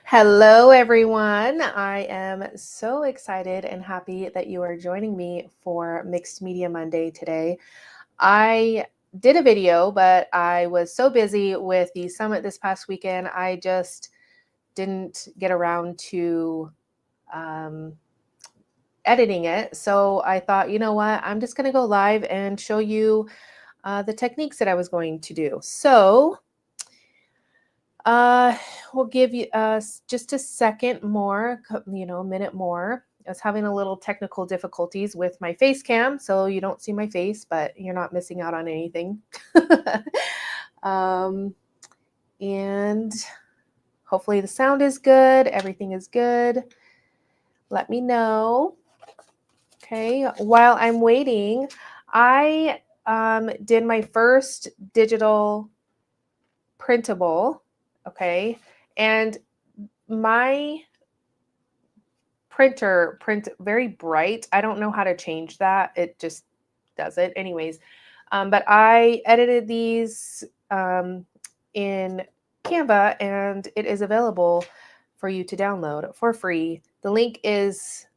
Hello, everyone. I am so excited and happy that you are joining me for Mixed Media Monday today. I did a video, but I was so busy with the summit this past weekend, I just didn't get around to um, editing it. So I thought, you know what, I'm just going to go live and show you the techniques that I was going to do. So Uh, we'll give you just a second more, a minute more. I was having a little technical difficulties with my face cam, so you don't see my face, but you're not missing out on anything. um, and hopefully the sound is good, everything is good. Let me know. Okay, while I'm waiting, I did my first digital printable, okay, and my printer print very bright. I don't know how to change that. It just does it anyways. But I edited these in Canva, and it is available for you to download for free. The link is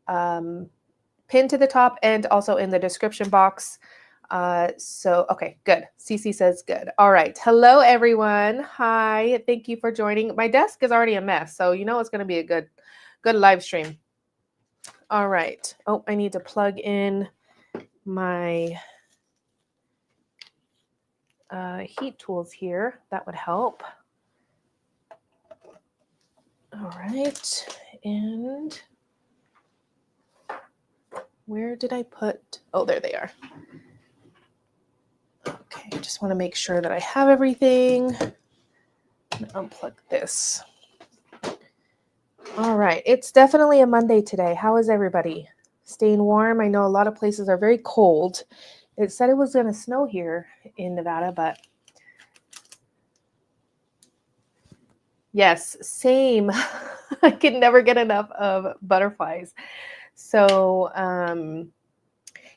pinned to the top and also in the description box. Okay, good. Cece says good. All right. Hello, everyone. Hi. Thank you for joining. My desk is already a mess, so you know it's going to be a good live stream. All right. Oh, I need to plug in my heat tools here. That would help. All right. And where did I put? Oh, there they are. Okay, just want to make sure that I have everything. Unplug this. All right. It's definitely a Monday today. How is everybody? Staying warm? I know a lot of places are very cold. It said it was going to snow here in Nevada, but yes, same. I can never get enough of butterflies. So,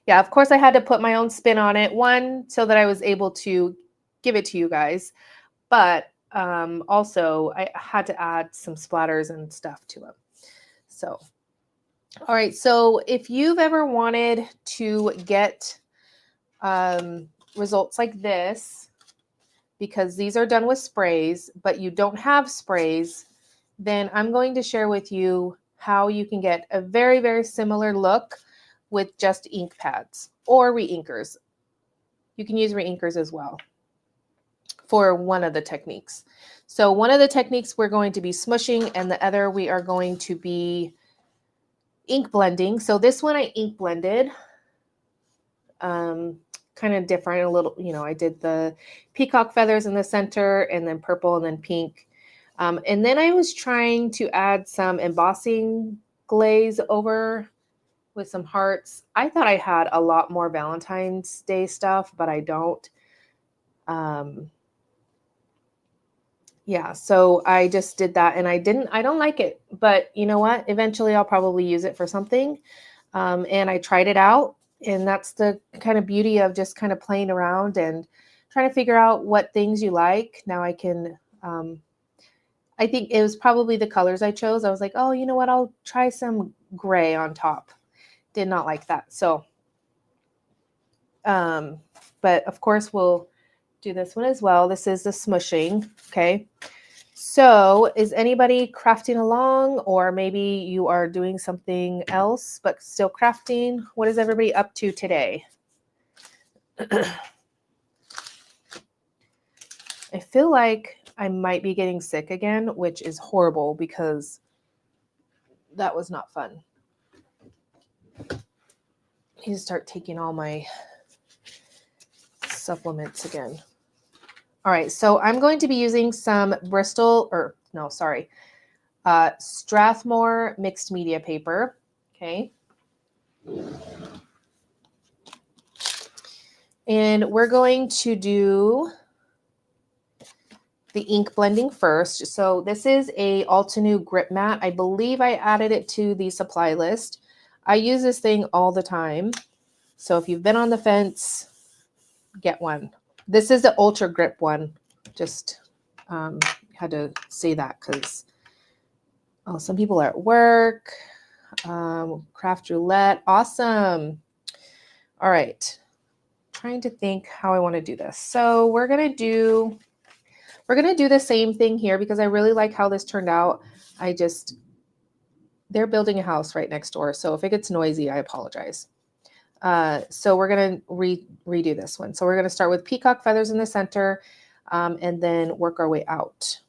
yeah, of course I had to put my own spin on it. One, so that I was able to give it to you guys, but also I had to add some splatters and stuff to them. So, all right. So if you've ever wanted to get results like this, because these are done with sprays, but you don't have sprays, then I'm going to share with you how you can get a very, very similar look with just ink pads or re-inkers. You can use re-inkers as well for one of the techniques. So one of the techniques we're going to be smooshing, and the other we are going to be ink blending. So this one I ink blended. Kind of different, a little, I did the peacock feathers in the center and then purple and then pink. And then I was trying to add some embossing glaze over with some hearts. I thought I had a lot more Valentine's Day stuff, but I don't. Yeah, so I just did that, and I don't like it, but you know what? Eventually I'll probably use it for something. And I tried it out, and that's the kind of beauty of just kind of playing around and trying to figure out what things you like. Now I can, I think it was probably the colors I chose. I was like, oh, you know what? I'll try some gray on top. Did not like that. So, but of course we'll do this one as well. This is the smooshing. Okay. So is anybody crafting along, or maybe you are doing something else but still crafting? What is everybody up to today? I feel like I might be getting sick again, which is horrible because that was not fun. I need to start taking all my supplements again. All right, so I'm going to be using some Strathmore mixed media paper. Okay. And we're going to do the ink blending first. So this is a Altenew grip mat. I believe I added it to the supply list. I use this thing all the time. So if you've been on the fence, get one. This is the Ultra Grip one, just had to say that because some people are at work. Craft roulette. Awesome. All right. Trying to think how I want to do this. So we're going to do the same thing here because I really like how this turned out. They're building a house right next door. So if it gets noisy, I apologize. So we're going to redo this one. So we're going to start with peacock feathers in the center and then work our way out.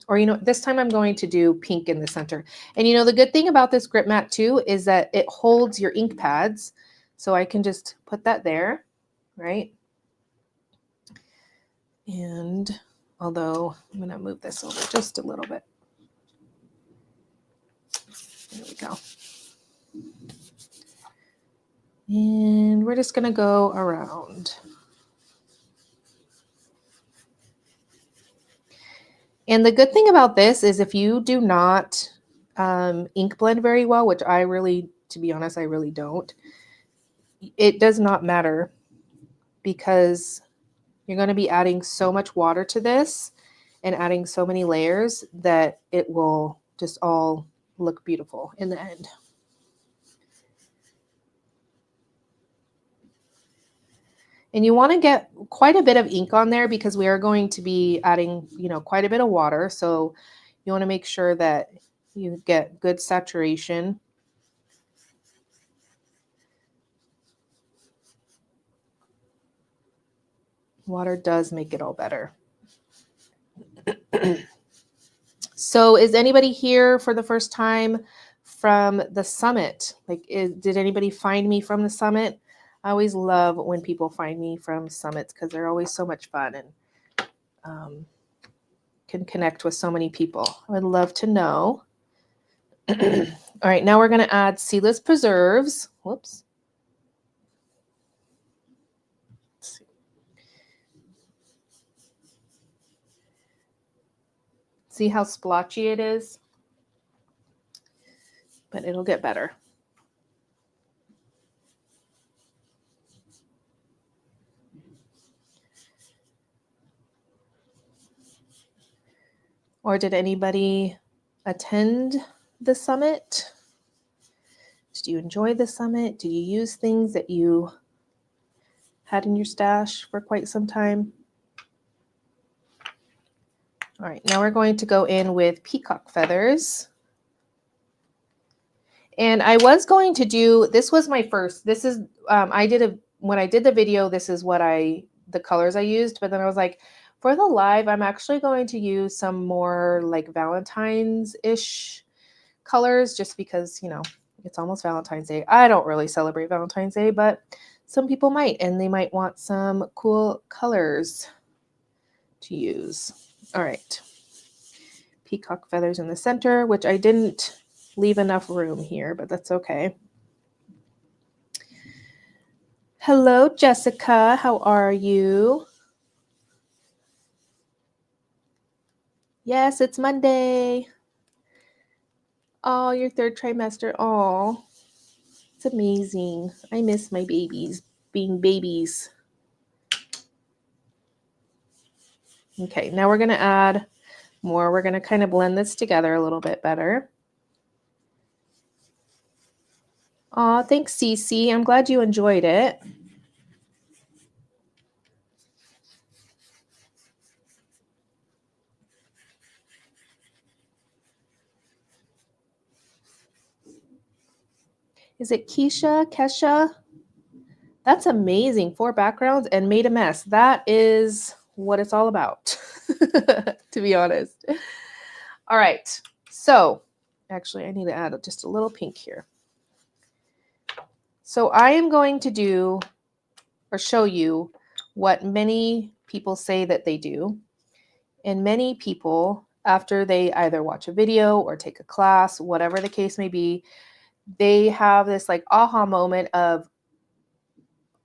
Or, this time I'm going to do pink in the center. And, the good thing about this grip mat too is that it holds your ink pads. So I can just put that there, right? And although I'm going to move this over just a little bit. There we go. And we're just going to go around. And the good thing about this is if you do not ink blend very well, which to be honest, I really don't, it does not matter because you're going to be adding so much water to this and adding so many layers that it will just all look beautiful in the end. And you want to get quite a bit of ink on there because we are going to be adding, quite a bit of water. So you want to make sure that you get good saturation. Water does make it all better. So is anybody here for the first time from the summit? Did anybody find me from the summit? I always love when people find me from summits because they're always so much fun and can connect with so many people. I would love to know. All right, now we're going to add seedless preserves. Whoops. Let's see. See how splotchy it is? But it'll get better. Or did anybody attend the summit? Did you enjoy the summit? Did you use things that you had in your stash for quite some time? All right, now we're going to go in with peacock feathers. And I was going to do, this was my first, this is, when I did the video, this is the colors I used, but then I was like, for the live, I'm actually going to use some more like Valentine's-ish colors just because, it's almost Valentine's Day. I don't really celebrate Valentine's Day, but some people might, and they might want some cool colors to use. All right. Peacock feathers in the center, which I didn't leave enough room here, but that's okay. Hello, Jessica. How are you? Yes, it's Monday. Oh, your third trimester. Oh, it's amazing. I miss my babies being babies. Okay, now we're going to add more. We're going to kind of blend this together a little bit better. Oh, thanks, Cece. I'm glad you enjoyed it. Is it Kesha? That's amazing. 4 backgrounds and made a mess. That is what it's all about, to be honest. All right. So actually, I need to add just a little pink here. So I am going to do or show you what many people say that they do. And many people, after they either watch a video or take a class, whatever the case may be, they have this like aha moment of,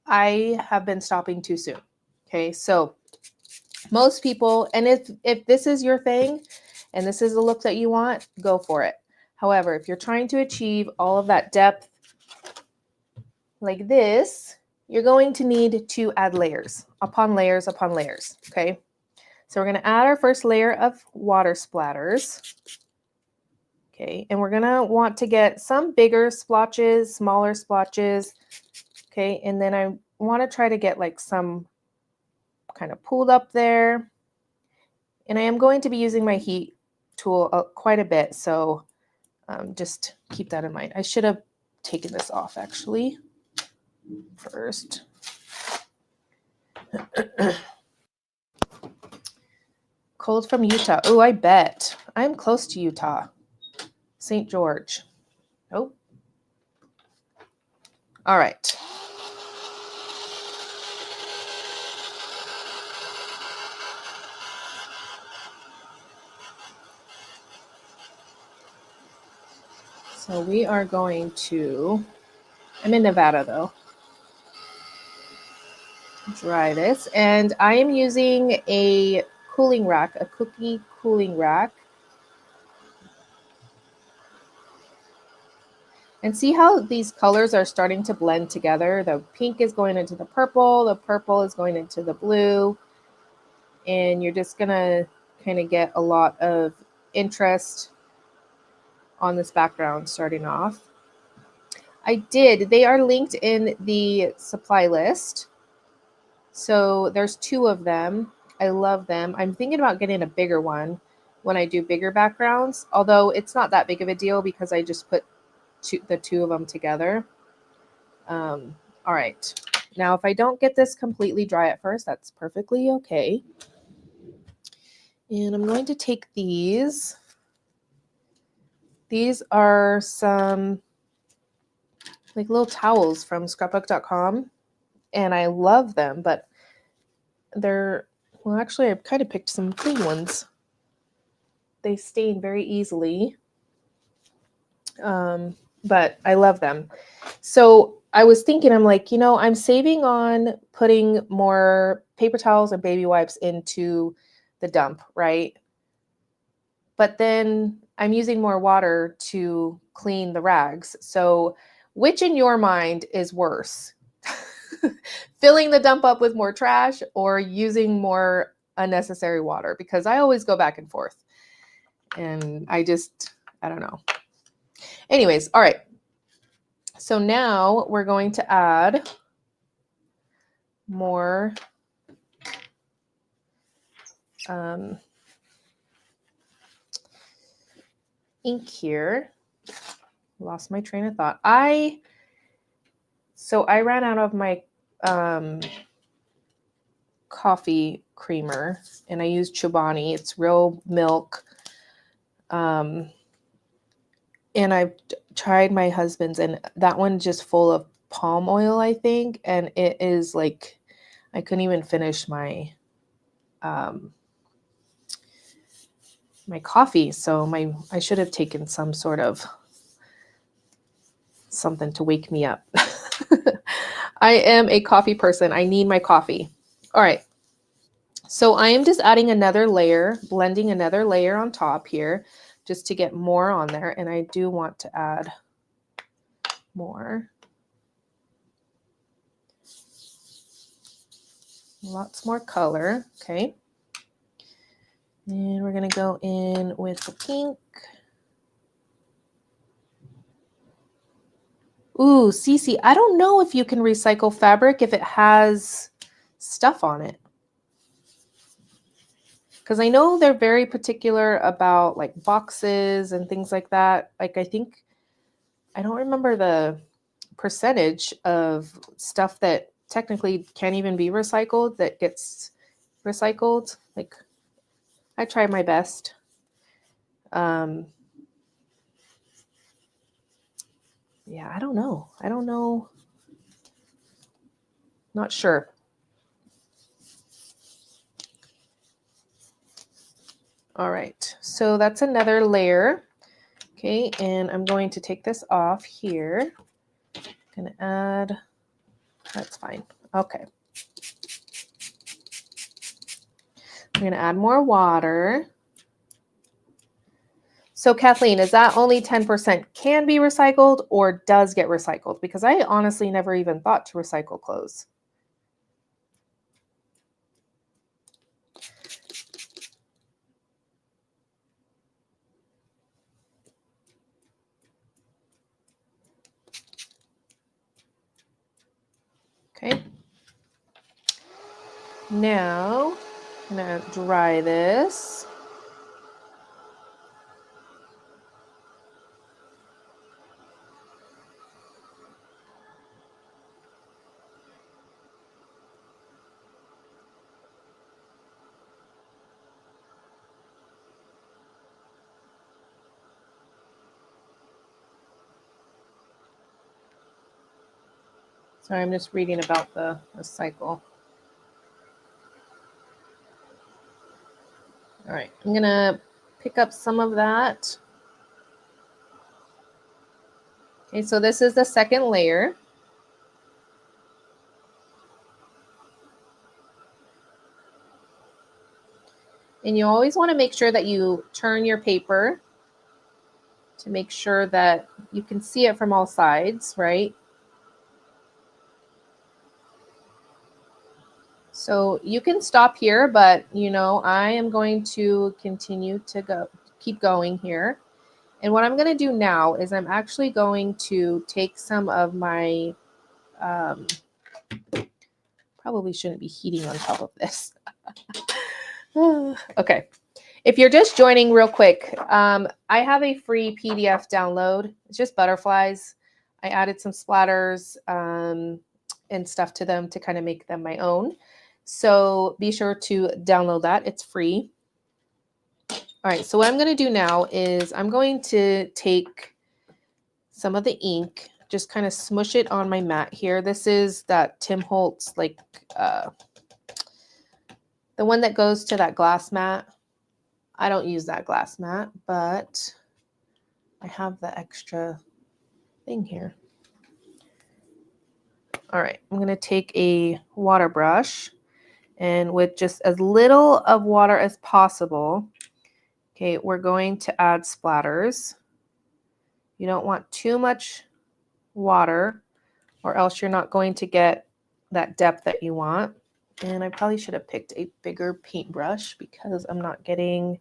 I have been stopping too soon. Okay, so most people, and if this is your thing and this is the look that you want, go for it. However, if you're trying to achieve all of that depth like this, you're going to need to add layers upon layers upon layers. Okay, So we're going to add our first layer of water splatters. Okay, and we're going to want to get some bigger splotches, smaller splotches. Okay, and then I want to try to get like some kind of pooled up there. And I am going to be using my heat tool quite a bit, so just keep that in mind. I should have taken this off actually first. Cold from Utah. Oh, I bet. I'm close to Utah. St. George. Nope. All right. So we are going to, I'm in Nevada though, dry this. And I am using a cooling rack, a cookie cooling rack. And see how these colors are starting to blend together? The pink is going into the purple is going into the blue. And you're just gonna kind of get a lot of interest on this background starting off. They are linked in the supply list. So there's 2 of them. I love them. I'm thinking about getting a bigger one when I do bigger backgrounds, although it's not that big of a deal because I just put the 2 of them together. All right. Now, if I don't get this completely dry at first, that's perfectly okay. And I'm going to take these. These are some like little towels from scrapbook.com, and I love them, but they're, well, actually, I've kind of picked some clean ones. They stain very easily, but I love them. So I was thinking, I'm like, I'm saving on putting more paper towels and baby wipes into the dump, right? But then I'm using more water to clean the rags. So which in your mind is worse? Filling the dump up with more trash or using more unnecessary water? Because I always go back and forth. And I don't know. Anyways, all right. So now we're going to add more ink here. Lost my train of thought. So I ran out of my coffee creamer and I used Chobani. It's real milk. And I've tried my husband's, and that one just full of palm oil, I think. And it is like, I couldn't even finish my my coffee. So I should have taken some sort of something to wake me up. I am a coffee person. I need my coffee. All right. So I am just adding another layer, blending another layer on top here just to get more on there. And I do want to add more. Lots more color. Okay. And we're going to go in with the pink. Ooh, Cece, I don't know if you can recycle fabric if it has stuff on it. Because I know they're very particular about like boxes and things like that. Like I don't remember the percentage of stuff that technically can't even be recycled that gets recycled. Like I try my best. Yeah, I don't know. Not sure. All right, so that's another layer. Okay, and I'm going to take this off here. Gonna add, that's fine. Okay. I'm gonna add more water. So Kathleen, is that only 10% can be recycled or does get recycled? Because I honestly never even thought to recycle clothes. Okay. Now I'm gonna dry this. Sorry, I'm just reading about the cycle. All right, I'm gonna pick up some of that. Okay, so this is the second layer. And you always want to make sure that you turn your paper to make sure that you can see it from all sides, right? So you can stop here, but I am going to continue to keep going here. And what I'm going to do now is I'm actually going to take some of my, probably shouldn't be heating on top of this. Okay. If you're just joining real quick, I have a free PDF download. It's just butterflies. I added some splatters and stuff to them to kind of make them my own. So be sure to download that. It's free. All right. So what I'm going to do now is I'm going to take some of the ink, just kind of smush it on my mat here. This is that Tim Holtz, like the one that goes to that glass mat. I don't use that glass mat, but I have the extra thing here. All right, I'm going to take a water brush and with just as little of water as possible, okay, we're going to add splatters. You don't want too much water or else you're not going to get that depth that you want. And I probably should have picked a bigger paintbrush because I'm not getting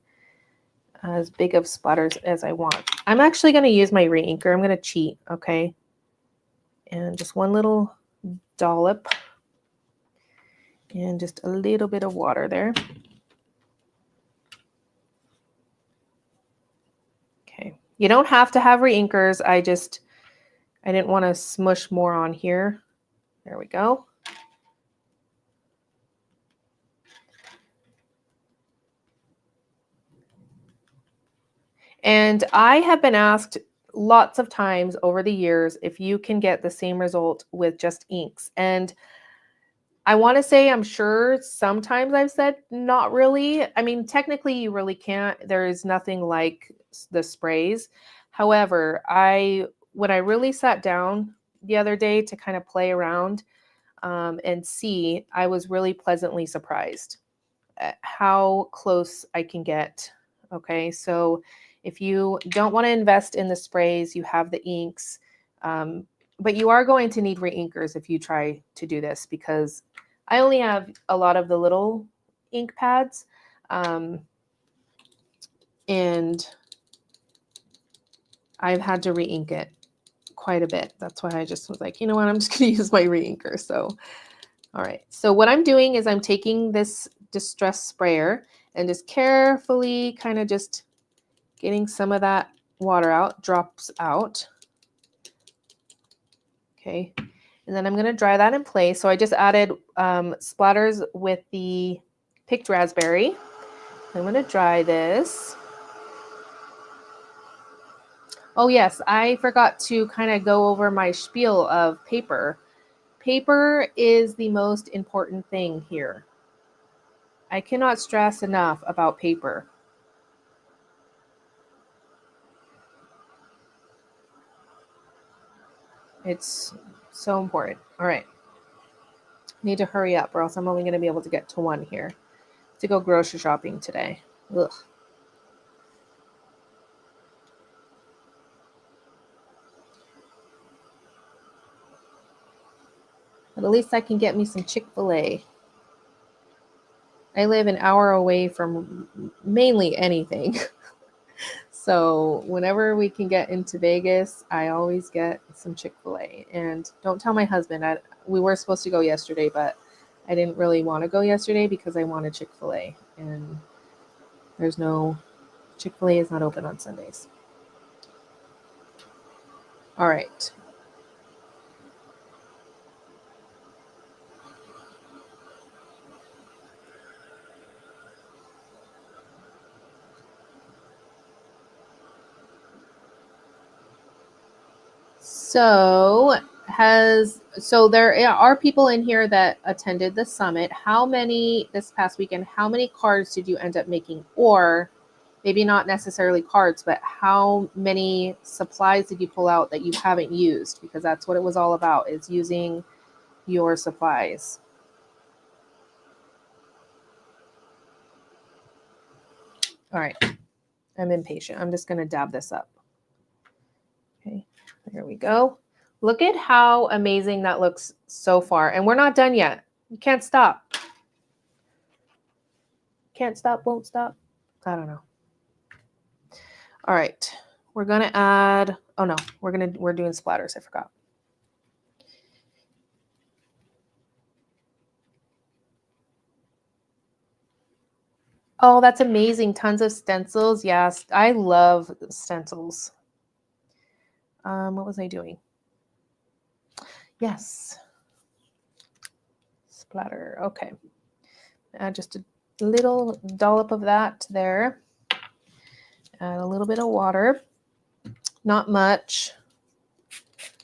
as big of splatters as I want. I'm actually going to use my reinker. I'm going to cheat, okay? And just one little dollop and just a little bit of water there. Okay. You don't have to have reinkers. I didn't want to smush more on here. There we go. And I have been asked lots of times over the years if you can get the same result with just inks. And I want to say I'm sure sometimes I've said not really. I mean, technically you really can't. There is nothing like the sprays. However, when I really sat down the other day to kind of play around and see, I was really pleasantly surprised at how close I can get. Okay, so if you don't want to invest in the sprays, you have the inks, but you are going to need reinkers if you try to do this because I only have a lot of the little ink pads, and I've had to reink it quite a bit. That's why I just was like, you know what, I'm just going to use my reinker. So, all right. So what I'm doing is I'm taking this distress sprayer and just carefully kind of just getting some of that water out, drops out. Okay. And then I'm going to dry that in place. So I just added splatters with the picked raspberry. I'm going to dry this. Oh yes, I forgot to kind of go over my spiel of paper. Paper is the most important thing here. I cannot stress enough about paper. It's so important. All right. Need to hurry up or else I'm only going to be able to get to one here. To go grocery shopping today. Ugh. But at least I can get me some Chick-fil-A. I live an hour away from mainly anything. So whenever we can get into Vegas, I always get some Chick-fil-A. And don't tell my husband. We were supposed to go yesterday, but I didn't really want to go yesterday because I wanted Chick-fil-A. And there's no, Chick-fil-A is not open on Sundays. All right. So there are people in here that attended the summit. How many this past weekend? How many cards did you end up making? Or maybe not necessarily cards, but how many supplies did you pull out that you haven't used? Because that's what it was all about, is using your supplies. All right. I'm impatient. I'm just going to dab this up. Okay. There we go. Look at how amazing that looks so far. And we're not done yet. You can't stop. Can't stop, won't stop. I don't know. All right. We're going to add, oh no, we're doing splatters. I forgot. Oh, that's amazing. Tons of stencils. Yes, I love stencils. What was I doing? Yes. Splatter. Okay. Just a little dollop of that there. Add a little bit of water. Not much,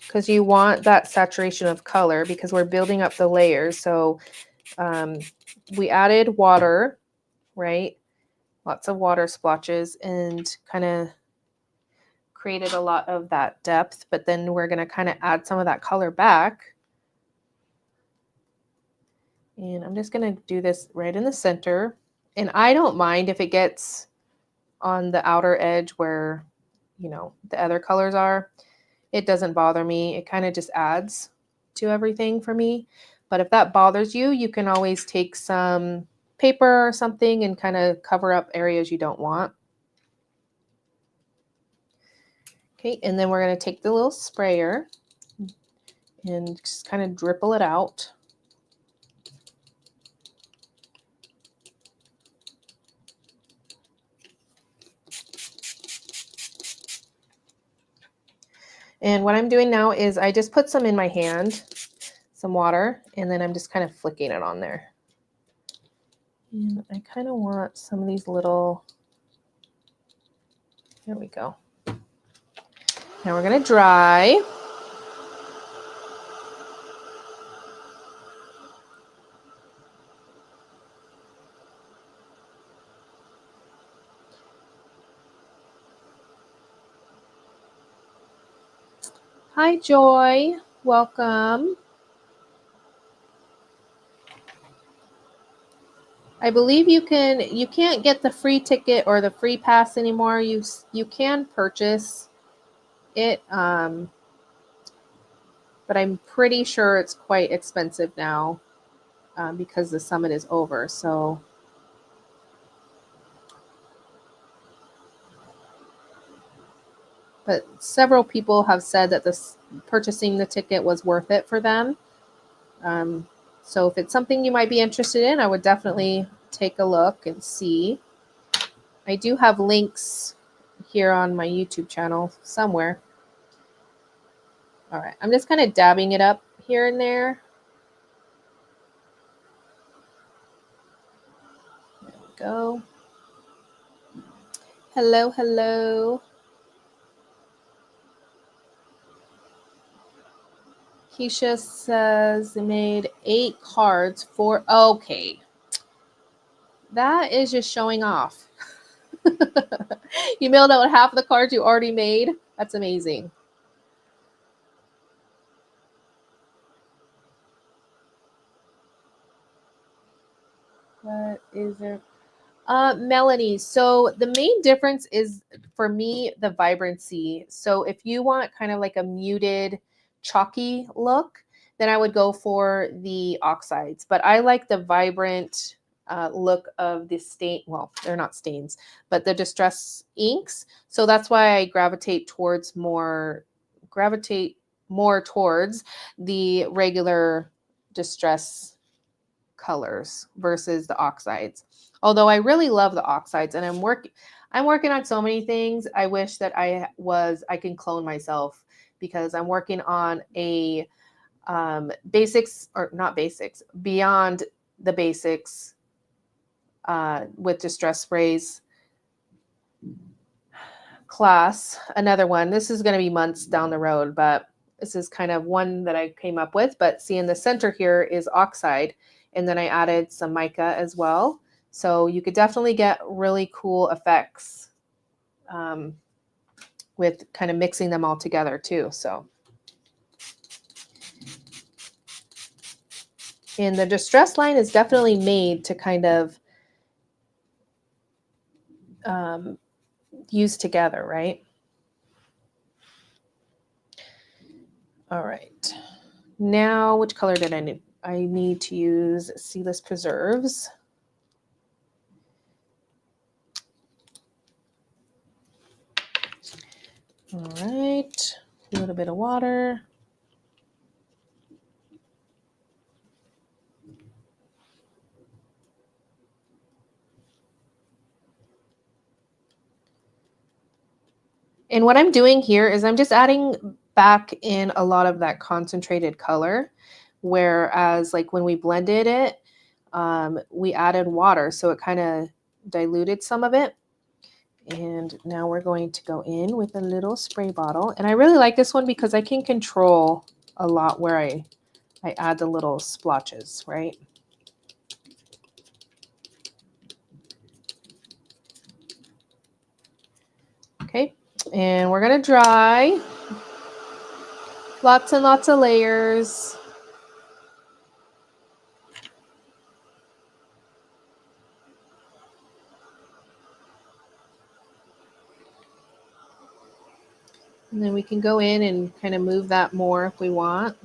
because you want that saturation of color because we're building up the layers. So we added water, right? Lots of water splotches and kind of created a lot of that depth, but then we're going to kind of add some of that color back. And I'm just going to do this right in the center. And I don't mind if it gets on the outer edge where, you know, the other colors are. It doesn't bother me. It kind of just adds to everything for me. But if that bothers you, you can always take some paper or something and kind of cover up areas you don't want. Okay, and then we're going to take the little sprayer and just kind of dribble it out. And what I'm doing now is I just put some in my hand, some water, and then I'm just kind of flicking it on there. And I kind of want some of these little, there we go. Now we're going to dry. Hi, Joy. Welcome. I believe you can't get the free ticket or the free pass anymore. You can purchase it, but I'm pretty sure it's quite expensive now because the summit is over. So, but several people have said that purchasing the ticket was worth it for them. So if it's something you might be interested in, I would definitely take a look and see. I do have links here on my YouTube channel somewhere. All right, I'm just kind of dabbing it up here and there. There we go. Hello, hello. Keisha says they made 8 cards for, okay. That is just showing off. You mailed out half the cards you already made? That's amazing. What is there? Melanie, so the main difference is, for me, the vibrancy. So if you want kind of like a muted, chalky look, then I would go for the oxides. But I like the vibrant look of the stain. Well, they're not stains, but the distress inks. So that's why I gravitate more towards the regular distress colors versus the oxides. Although I really love the oxides, and I'm working on so many things. I wish that I can clone myself, because I'm working on a basics, or not basics, beyond the basics with distress sprays class. Another one. This is going to be months down the road, but this is kind of one that I came up with. But see, in the center here is oxide, and then I added some mica as well. So you could definitely get really cool effects with kind of mixing them all together too. So, and the distress line is definitely made to kind of use together, right? All right. Now, which color did I need? I need to use Sealess Preserves. All right. A little bit of water. And what I'm doing here is I'm just adding back in a lot of that concentrated color, whereas like when we blended it, we added water, so it kind of diluted some of it. And now we're going to go in with a little spray bottle. And I really like this one because I can control a lot where I add the little splotches, right? Okay, and we're gonna dry. Lots and lots of layers. And then we can go in and kind of move that more if we want.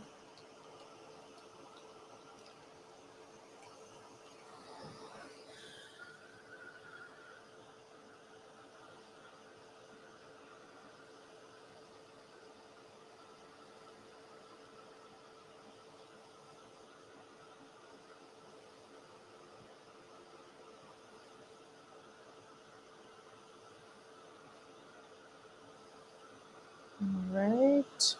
All right.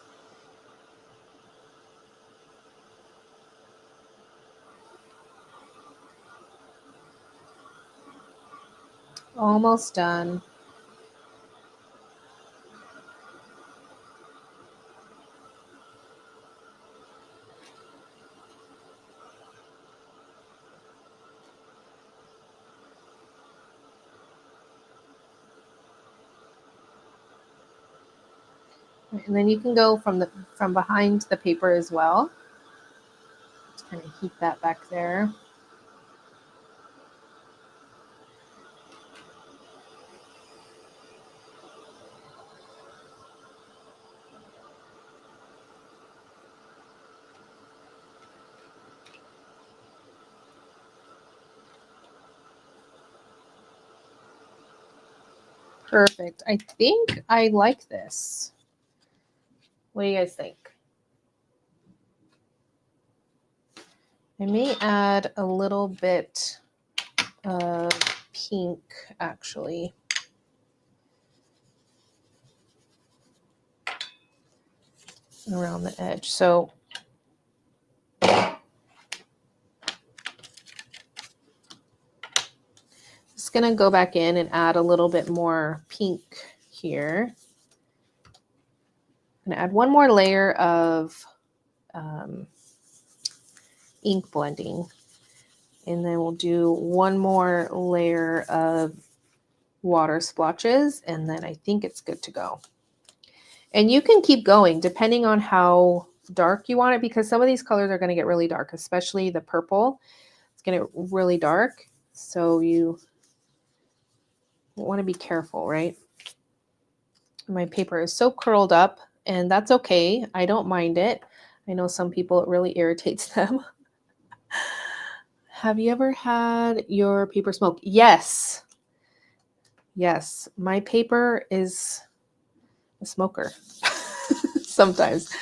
Almost done. And then you can go from behind the paper as well. Just kind of heat that back there. Perfect. I think I like this. What do you guys think? I may add a little bit of pink, actually. Around the edge. So just gonna go back in and add a little bit more pink here. I'm gonna add one more layer of ink blending, and then we'll do one more layer of water splotches, and then I think it's good to go. And you can keep going depending on how dark you want it, because some of these colors are going to get really dark, especially the purple. It's going to get really dark, so you want to be careful, right? My paper is so curled up, and that's okay. I don't mind it. I know some people, it really irritates them. Have you ever had your paper smoke? Yes. Yes. My paper is a smoker sometimes.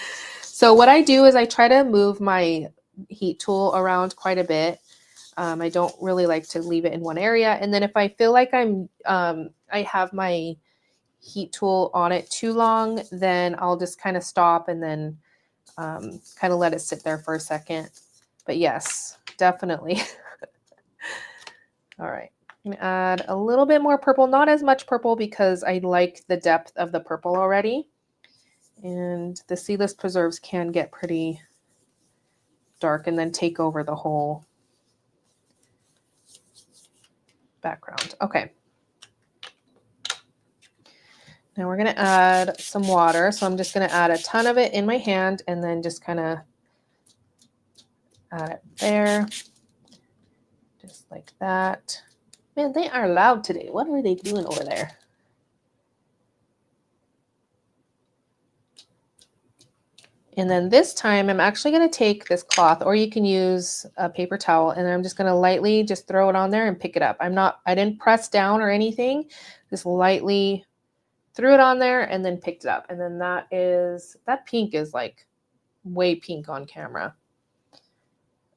So what I do is I try to move my heat tool around quite a bit. I don't really like to leave it in one area. And then if I feel like I have my heat tool on it too long, then I'll just kind of stop and then kind of let it sit there for a second. But yes, definitely. All right. I'm going to add a little bit more purple, not as much purple because I like the depth of the purple already. And the seedless preserves can get pretty dark and then take over the whole background. Okay. Now we're going to add some water. So I'm just going to add a ton of it in my hand and then just kind of add it there. Just like that. Man, they are loud today. What are they doing over there? And then this time I'm actually going to take this cloth, or you can use a paper towel, and I'm just going to lightly just throw it on there and pick it up. I didn't press down or anything, just lightly threw it on there and then picked it up. And then that pink is like way pink on camera.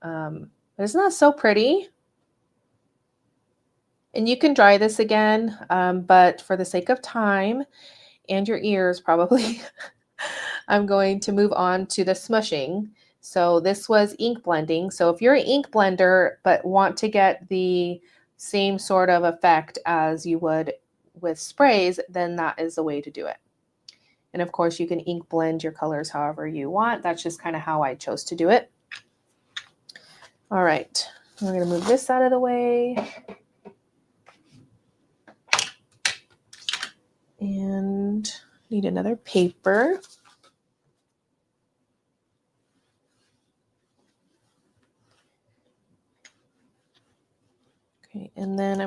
Isn't that so pretty? And you can dry this again, but for the sake of time and your ears probably, I'm going to move on to the smooshing. So this was ink blending. So if you're an ink blender but want to get the same sort of effect as you would with sprays, then that is the way to do it. And of course you can ink blend your colors however you want. That's just kind of how I chose to do it. All right, we're going to move this out of the way. And need another paper. Okay, and then I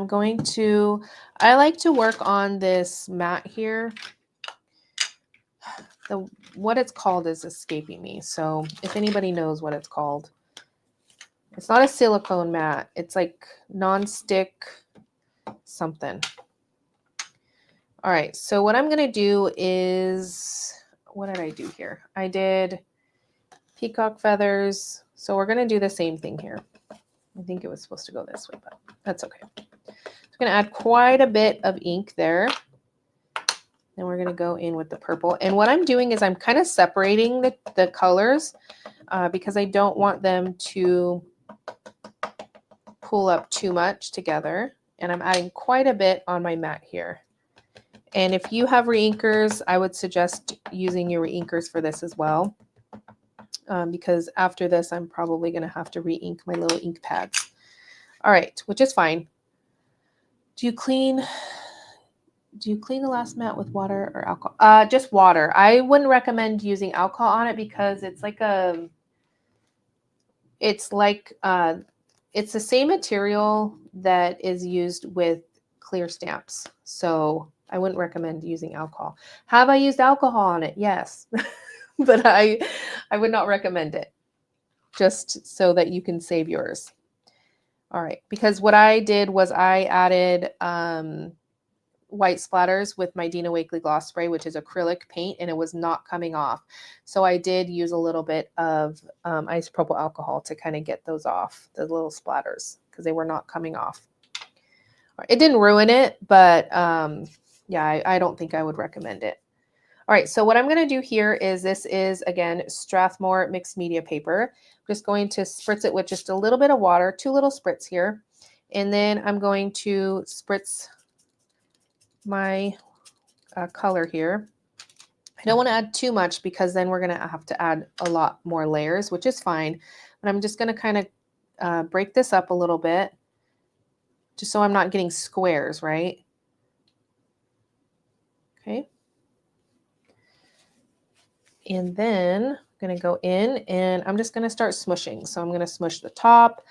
like to work on this mat here. What it's called is escaping me. So if anybody knows what it's called, it's not a silicone mat. It's like non-stick something. All right, so what I'm going to do is, what did I do here? I did peacock feathers. So we're going to do the same thing here. I think it was supposed to go this way, but that's okay. So I'm going to add quite a bit of ink there. Then we're going to go in with the purple. And what I'm doing is I'm kind of separating the colors because I don't want them to pull up too much together. And I'm adding quite a bit on my mat here. And if you have reinkers, I would suggest using your reinkers for this as well. Because after this, I'm probably going to have to re-ink my little ink pads. All right, which is fine. Do you clean the last mat with water or alcohol? Just water. I wouldn't recommend using alcohol on it because it's the same material that is used with clear stamps. So I wouldn't recommend using alcohol. Have I used alcohol on it? Yes. But I would not recommend it, just so that you can save yours. All right, because what I did was I added white splatters with my Dina Wakley gloss spray, which is acrylic paint, and it was not coming off. So I did use a little bit of isopropyl alcohol to kind of get those off, the little splatters, because they were not coming off. It didn't ruin it, but yeah, I don't think I would recommend it. All right, so what I'm going to do here is, this is, again, Strathmore mixed media paper. I'm just going to spritz it with just a little bit of water, 2 little spritz here. And then I'm going to spritz my color here. I don't want to add too much because then we're going to have to add a lot more layers, which is fine. But I'm just going to kind of break this up a little bit, just so I'm not getting squares, right? Okay. And then I'm going to go in and I'm just going to start smushing. So I'm going to smush the top,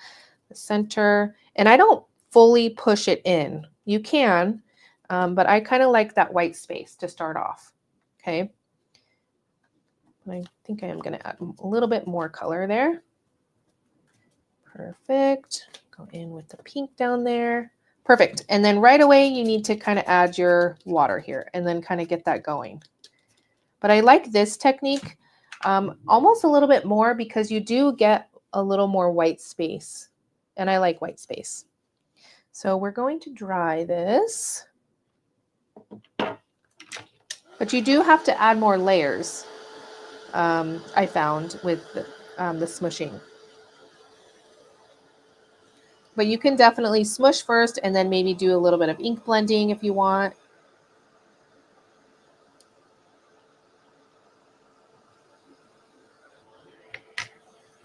the center, and I don't fully push it in. You can, but I kind of like that white space to start off. Okay. And I think I am going to add a little bit more color there. Perfect. Go in with the pink down there. Perfect. And then right away, you need to kind of add your water here and then kind of get that going. But I like this technique almost a little bit more because you do get a little more white space. And I like white space. So we're going to dry this. But you do have to add more layers, I found, with the smooshing. But you can definitely smoosh first and then maybe do a little bit of ink blending if you want.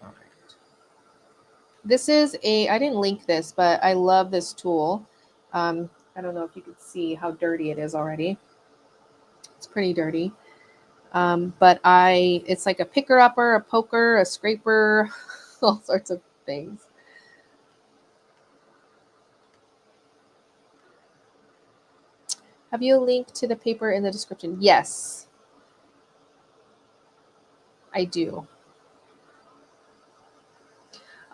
All right. This is I didn't link this, but I love this tool. I don't know if you can see how dirty it is already. It's pretty dirty. But it's like a picker-upper, a poker, a scraper, all sorts of things. Have you linked to the paper in the description? Yes, I do.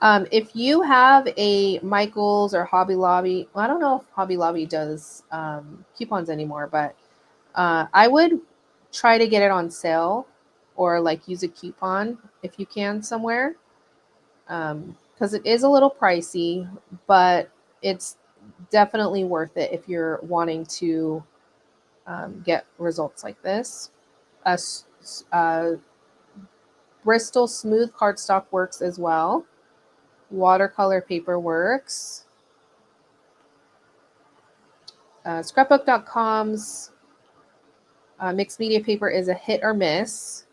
If you have a Michaels or Hobby Lobby, well, I don't know if Hobby Lobby does coupons anymore, but I would try to get it on sale or like use a coupon if you can somewhere, because it is a little pricey, but it's definitely worth it if you're wanting to get results like this. Bristol smooth cardstock works as well. Watercolor paper works. Scrapbook.com's mixed media paper is a hit or miss.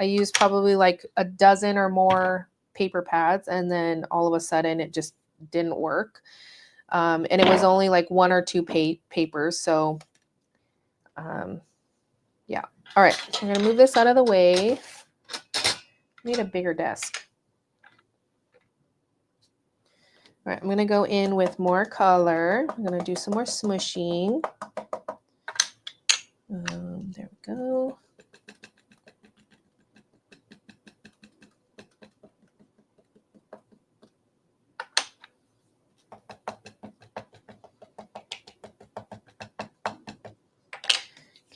I used probably like a dozen or more paper pads, and then all of a sudden it just didn't work. And it was only like one or two papers. So, yeah. All right. I'm going to move this out of the way. I need a bigger desk. All right. I'm going to go in with more color. I'm going to do some more smooshing. There we go.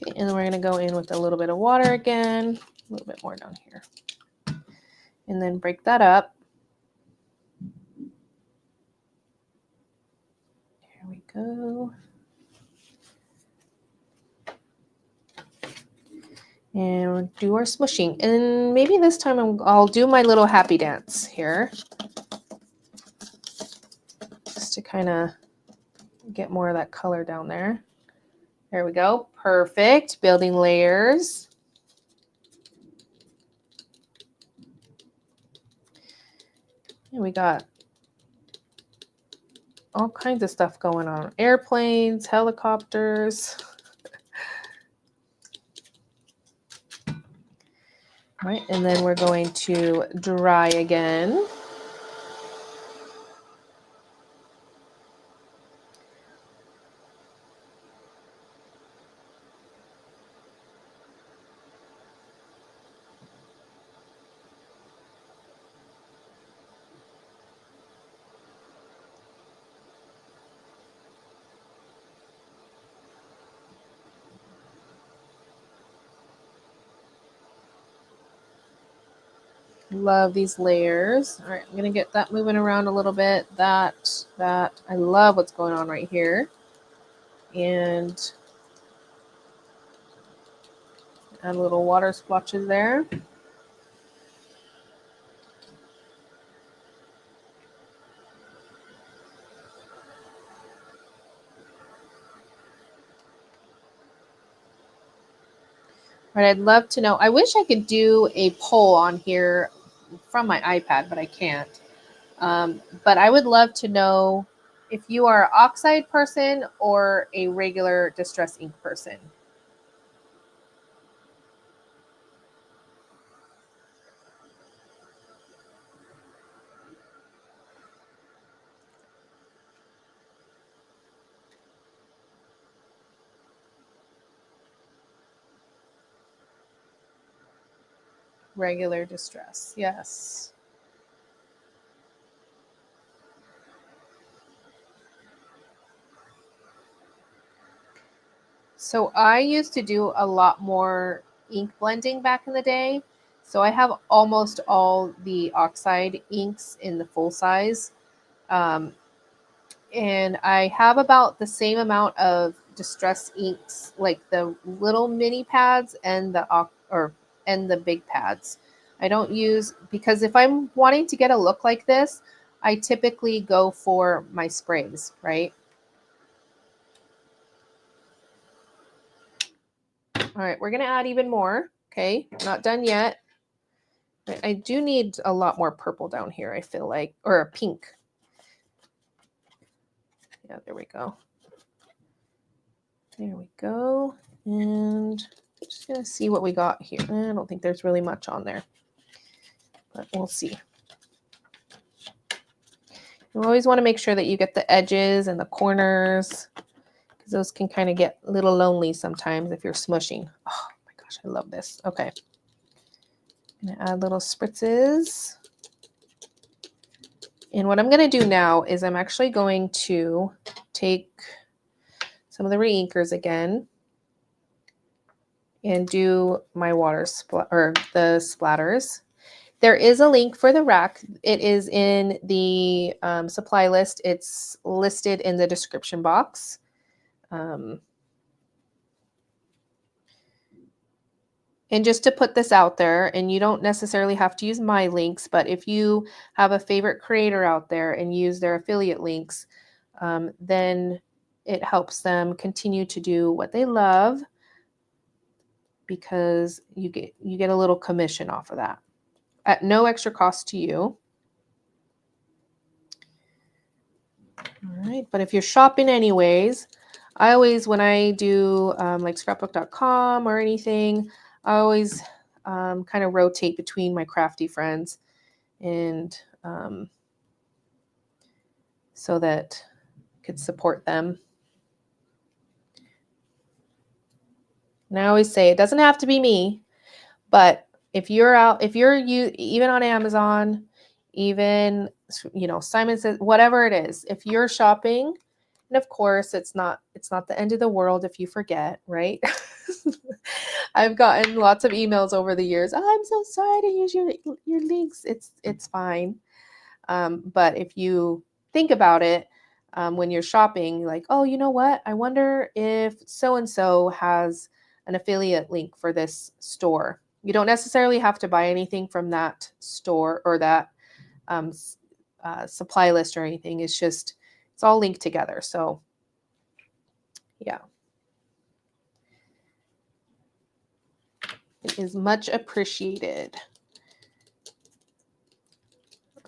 Okay, and then we're going to go in with a little bit of water again, a little bit more down here. And then break that up. Here we go. And we'll do our smooshing. And maybe this time I'll do my little happy dance here. Just to kind of get more of that color down there. There we go. Perfect. Building layers. And we got all kinds of stuff going on. Airplanes, helicopters. All right, and then we're going to dry again. Love these layers. All right, I'm gonna get that moving around a little bit. That. I love what's going on right here. And add little water splotches there. All right, I'd love to know. I wish I could do a poll on here from my iPad, but I can't. But I would love to know if you are an oxide person or a regular distress ink person. Regular distress, yes. So I used to do a lot more ink blending back in the day. So I have almost all the oxide inks in the full size. Um, and I have about the same amount of distress inks, like the little mini pads and and the big pads. I don't use, because if I'm wanting to get a look like this, I typically go for my sprays, right? All right, we're gonna add even more. Okay, not done yet. I do need a lot more purple down here, I feel like, or a pink. Yeah, there we go. There we go. And just gonna see what we got here. I don't think there's really much on there, but we'll see. You always want to make sure that you get the edges and the corners, because those can kind of get a little lonely sometimes if you're smushing. Oh my gosh, I love this. Okay. I'm gonna add little spritzes. And what I'm going to do now is I'm actually going to take some of the reinkers again and do my water or the splatters. There is a link for the rack. It is in the supply list. It's listed in the description box. And just to put this out there, and you don't necessarily have to use my links, but if you have a favorite creator out there and use their affiliate links, then it helps them continue to do what they love, because you get a little commission off of that at no extra cost to you. All right, but if you're shopping anyways, I always, when I do like scrapbook.com or anything, I always kind of rotate between my crafty friends, and so that I could support them. And I always say it doesn't have to be me, but if you're out, if you're even on Amazon, even Simon Says, whatever it is, if you're shopping, and of course it's not the end of the world if you forget, right? I've gotten lots of emails over the years. Oh, I'm so sorry to use your links. It's fine. But if you think about it, when you're shopping, like, oh, you know what? I wonder if so and so has an affiliate link for this store. You don't necessarily have to buy anything from that store or that supply list or anything. It's all linked together. So, yeah. It is much appreciated.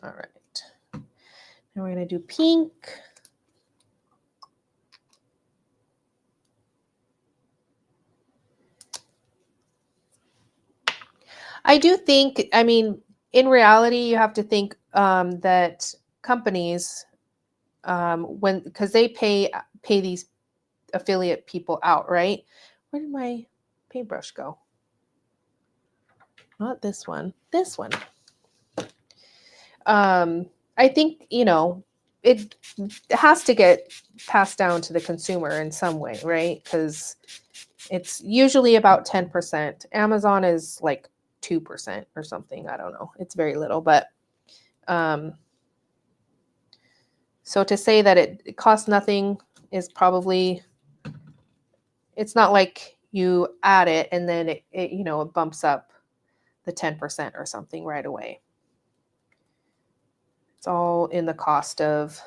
All right. Now we're going to do pink. I do think, I mean, in reality, you have to think that companies, because they pay these affiliate people out, right? Where did my paintbrush go? Not this one. This one. I think, it has to get passed down to the consumer in some way, right? Because it's usually about 10%. Amazon is like 2% or something. I don't know. It's very little, but so to say that it costs nothing is probably, it's not like you add it and then it bumps up the 10% or something right away. It's all in the cost of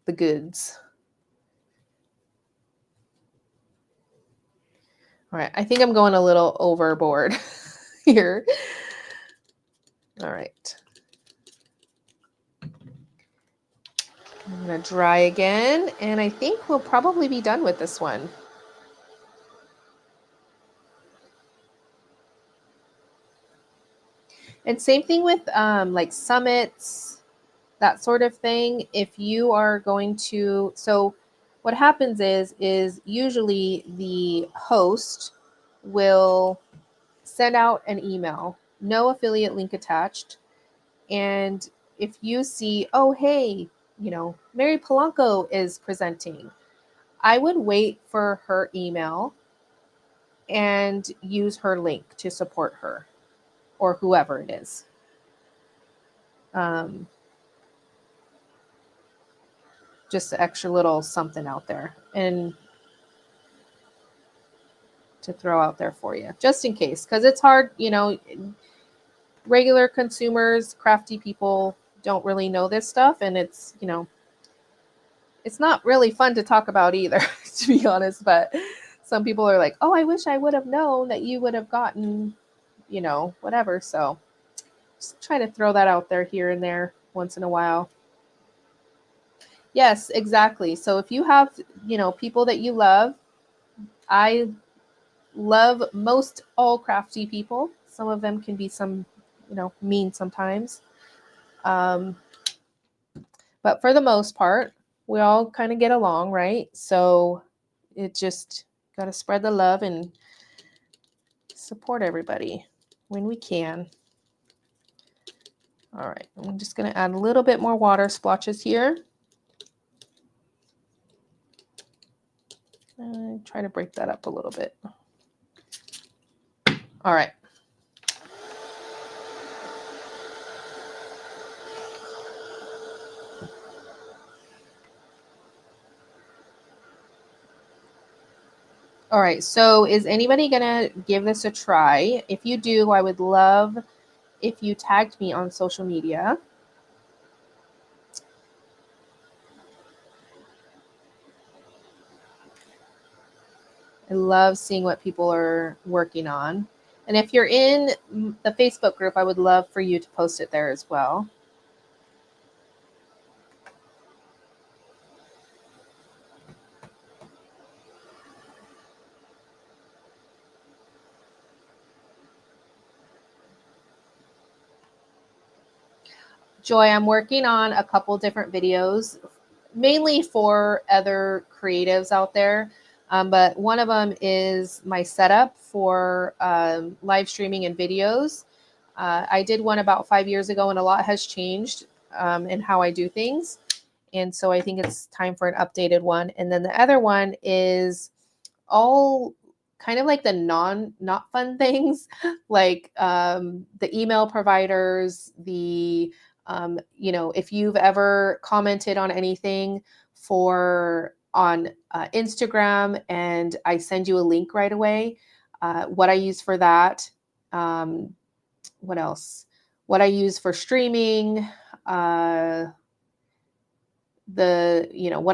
the goods. All right, I think I'm going a little overboard here. All right. I'm going to dry again, and I think we'll probably be done with this one. And same thing with like summits, that sort of thing. If you are going to, so what happens is usually the host will send out an email, no affiliate link attached. And if you see, oh, hey, Mary Polanco is presenting, I would wait for her email and use her link to support her or whoever it is. Just an extra little something out there and to throw out there for you, just in case, because it's hard, regular consumers, crafty people don't really know this stuff, and it's, it's not really fun to talk about either, to be honest, but some people are like, oh, I wish I would have known that you would have gotten, whatever. So just try to throw that out there here and there once in a while. Yes, exactly. So if you have, people that you love, I love most all crafty people. Some of them can be mean sometimes. But for the most part, we all kind of get along, right? So it just got to spread the love and support everybody when we can. All right, I'm just going to add a little bit more water splotches here. Try to break that up a little bit. All right. All right, so is anybody gonna give this a try? If you do, I would love if you tagged me on social media. I love seeing what people are working on. And if you're in the Facebook group, I would love for you to post it there as well. Joy, I'm working on a couple different videos, mainly for other creatives out there. But one of them is my setup for live streaming and videos. I did one about 5 years ago, and a lot has changed in how I do things. And so I think it's time for an updated one. And then the other one is all kind of like the not fun things, like the email providers, the if you've ever commented on anything on Instagram and I send you a link right away, what I use for that. What else? What I use for streaming, what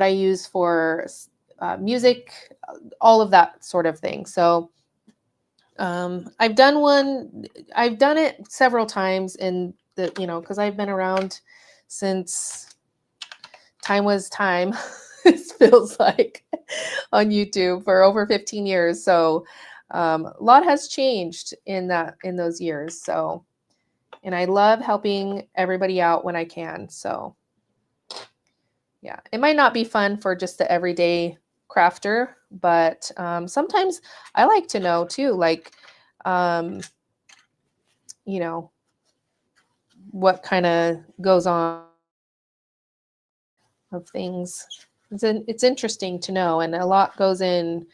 I use for music, all of that sort of thing. So I've done it several times in the, because I've been around since time was time. It feels like on YouTube for over 15 years. So a lot has changed in those years. So, and I love helping everybody out when I can. So yeah, it might not be fun for just the everyday crafter, but sometimes I like to know too, like, what kind of goes on of things. It's interesting to know, and a lot goes in.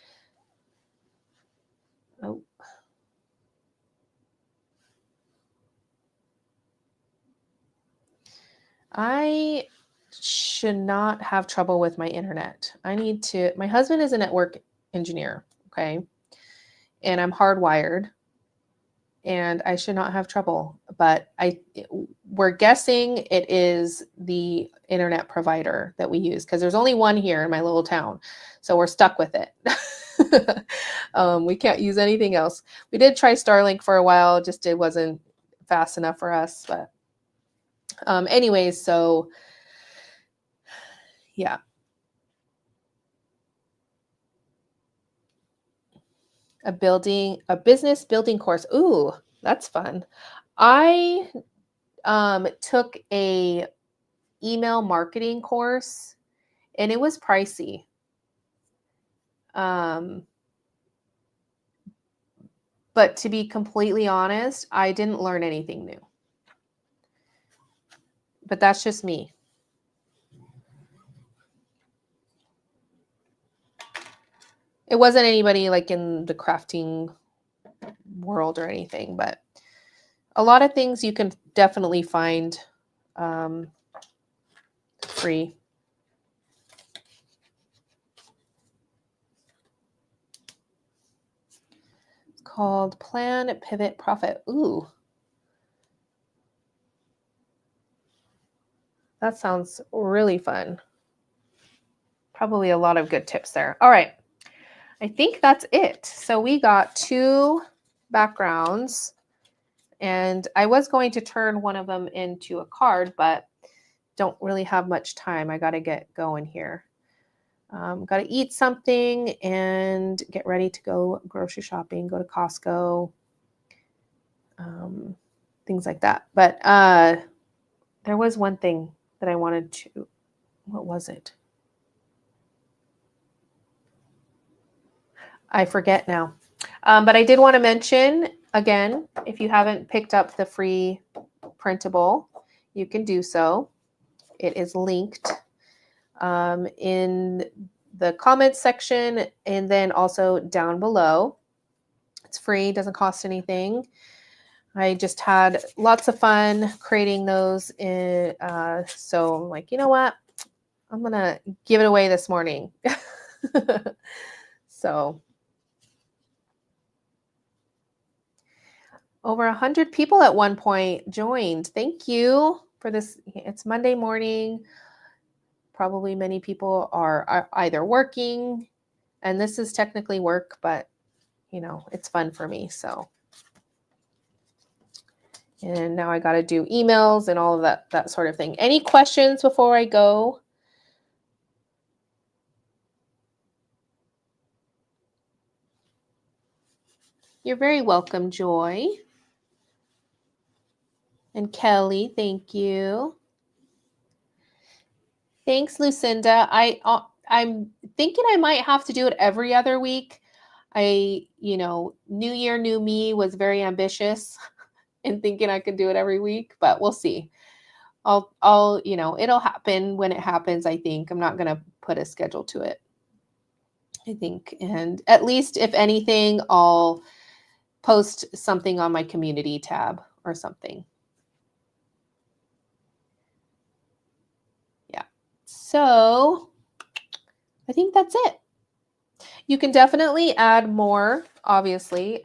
Oh. I should not have trouble with my internet. My husband is a network engineer, okay? And I'm hardwired, and I should not have trouble, but we're guessing it is the internet provider that we use, because there's only one here in my little town, so we're stuck with it. We can't use anything else. We did try Starlink for a while, just it wasn't fast enough for us, but anyways, so yeah. A business building course. Ooh, that's fun. I took a email marketing course, and it was pricey. But to be completely honest, I didn't learn anything new. But that's just me. It wasn't anybody like in the crafting world or anything, but a lot of things you can definitely find free. It's called Plan, Pivot, Profit. Ooh. That sounds really fun. Probably a lot of good tips there. All right. I think that's it. So we got 2 backgrounds, and I was going to turn one of them into a card, but don't really have much time. I got to get going here. Got to eat something and get ready to go grocery shopping, go to Costco, things like that. But there was one thing that I wanted to, what was it? I forget now. But I did want to mention, again, if you haven't picked up the free printable, you can do so. It is linked in the comments section and then also down below. It's free, doesn't cost anything. I just had lots of fun creating those. So I'm like, you know what? I'm going to give it away this morning. So over 100 people at one point joined. Thank you for this. It's Monday morning. Probably many people are either working, and this is technically work, but you know, it's fun for me. So, and now I got to do emails and all of that sort of thing. Any questions before I go? You're very welcome, Joy. And Kelly, thank you. Thanks, Lucinda. I'm thinking I might have to do it every other week. New year, new me was very ambitious and thinking I could do it every week, but we'll see. I'll, it'll happen when it happens, I think. I'm not going to put a schedule to it, I think. And at least if anything, I'll post something on my community tab or something. Yeah. So I think that's it. You can definitely add more, obviously.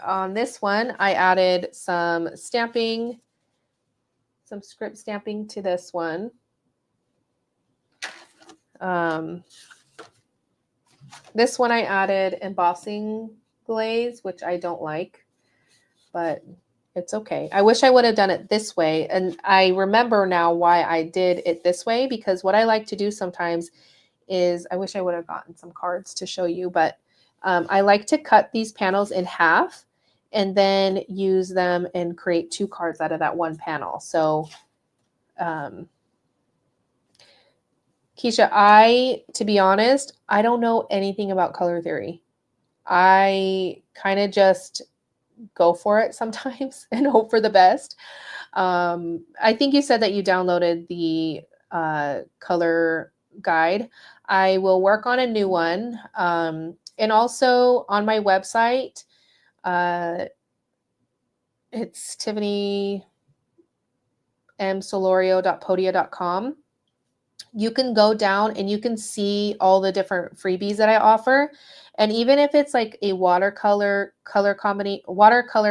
On this one, I added some stamping, some script stamping to this one. This one I added embossing glaze, which I don't like, but it's okay. I wish I would have done it this way. And I remember now why I did it this way, because what I like to do sometimes is, I wish I would have gotten some cards to show you, but I like to cut these panels in half and then use them and create 2 cards out of that one panel. So, Keisha, to be honest, I don't know anything about color theory. I kind of just go for it sometimes and hope for the best. I think you said that you downloaded the color guide. I will work on a new one. And also on my website, it's tiffanymsolorio.podia.com. You can go down and you can see all the different freebies that I offer. And even if it's like a watercolor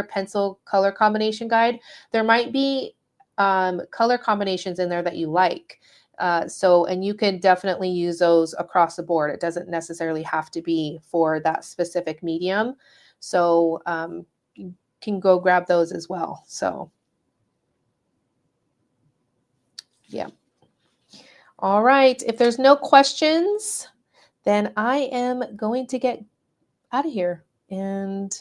pencil color combination guide, there might be color combinations in there that you like. And you can definitely use those across the board. It doesn't necessarily have to be for that specific medium. So you can go grab those as well. So yeah. All right. If there's no questions, then I am going to get out of here. And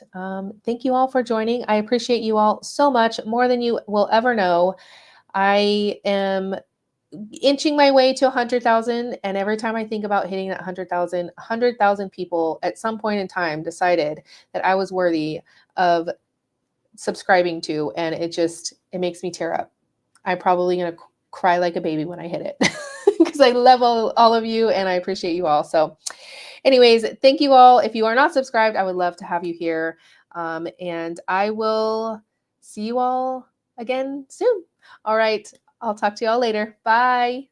thank you all for joining. I appreciate you all so much, more than you will ever know. I am inching my way to 100,000. And every time I think about hitting that 100,000 people at some point in time decided that I was worthy of subscribing to. And it makes me tear up. I'm probably going to cry like a baby when I hit it because I love all of you and I appreciate you all. So Anyways, thank you all. If you are not subscribed, I would love to have you here. And I will see you all again soon. All right. I'll talk to you all later. Bye.